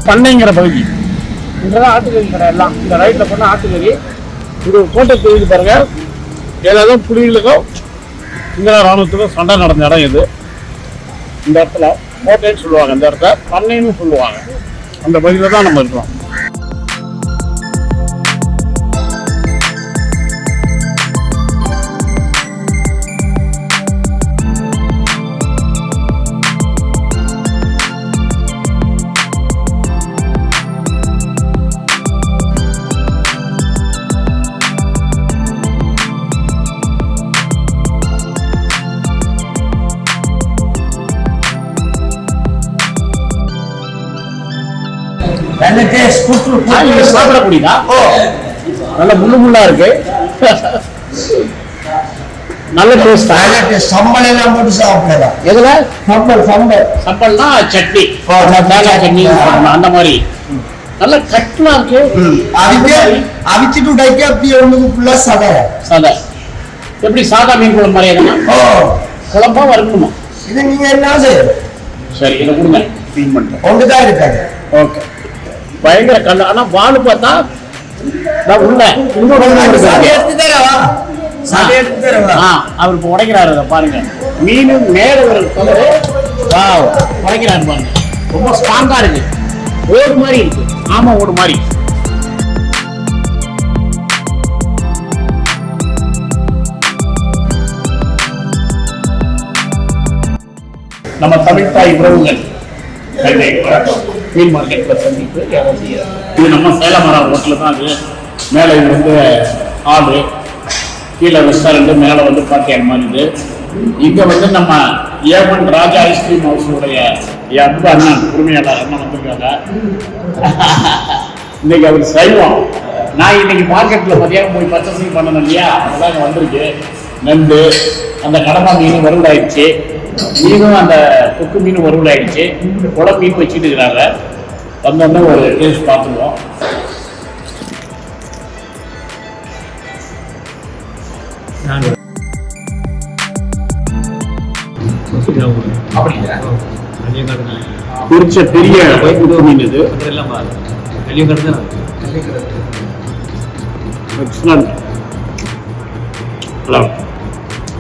பண்ணைங்கிற பகுதி. இங்கதான் ஆட்டுக்கறி கடை எல்லாம். இந்த ரைட்ல போனா ஆட்டுக்கறி. இது கோட்டை தொகுதி பாருங்க. ஏதாவது புலிகளுக்கும் இந்திரா ராணுவத்துக்கும் சண்டை நடந்த இடம் இது. இந்த இடத்துல கோட்டைன்னு சொல்லுவாங்க, இந்த இடத்த பண்ணைன்னு சொல்லுவாங்க. அந்த பகுதியில தான் நம்ம இருக்கிறோம். சாப்பிடக்கூடியதா? நல்ல முள்ளு முள்ளா இருக்கு. நல்ல டேஸ்ட். சம்பல் எல்லாம் போட்டு சாப்பிடலாம். எதுல? சம்பல்னா சட்னி, தேங்காய் சட்னி அந்த மாதிரி. நல்ல கட்லா இருக்கு. அவிச்சிட்டு உடைக்க அப்படி ஒண்ணுக்கு ஃபுல்லா சதை. எப்படி சாதா மீன் குழம்பு மாதிரி எதுனா குழம்பா வறுக்கணுமா? இது நீங்க என்ன செய்யணும்? சரி, இதை கொடுங்க, க்ளீன் பண்ணிட்டேன். ஒன்றுதான் இருக்காது. ஓகே. பயங்கர கண்ணு. ஆனா வானு பார்த்தா உள்ள அவர் இப்ப உடைக்கிறாரு. அதை பாருங்க, மீன் மேல ஒரு உடைக்கிறாரு பாருங்க. ரொம்ப ஸ்ட்ராங்கா இருக்கு. ஓடு மாதிரி இருக்கு. ஆமா, ஓடு மாதிரி. நம்ம தமிழ் தாய் உறவுகள் மீன் மார்க்கெட்ல சந்திப்பு. இது நம்ம சேலமரம் ரோட்டில் தான். அது மேலே இது வந்து ஆடு, கீழே ரெஸ்டாரண்ட், மேலே வந்து பாட்டியார் மாதிரி இது. இங்கே வந்து நம்ம ஏவன் ராஜா ஐஸ்கிரீம் ஹவுஸுடைய அன்பு அண்ணன், உரிமையாளர் அண்ணன் வந்திருக்காங்க. இன்னைக்கு அவர் சைவம். நான் இன்னைக்கு மார்க்கெட்டில் மதியானம் போய் பர்ச்சேசிங் பண்ணணும் இல்லையா, அதெல்லாம் வந்திருக்கு. நண்டு, அந்த கடம்பா மீன் வறுவலாயிடுச்சு, மீனும் அந்த கொக்கு மீன் வறுவலாயிடுச்சு, குளம் மீன் வச்சுட்டு இருக்கிறாங்க. வந்தோடனே ஒரு டேஸ்ட் பார்த்துருவோம். குறிச்ச பெரிய மீன் இது.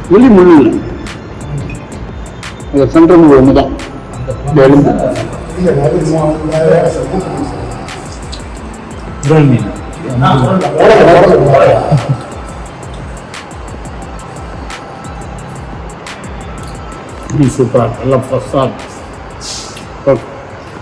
புளி முள்ளு சென்ட்ரல் முள்ளு ஒண்ணுதான். எலும்பு சூப்பரா, நல்லா ஃப்ரெஷ்ஷா.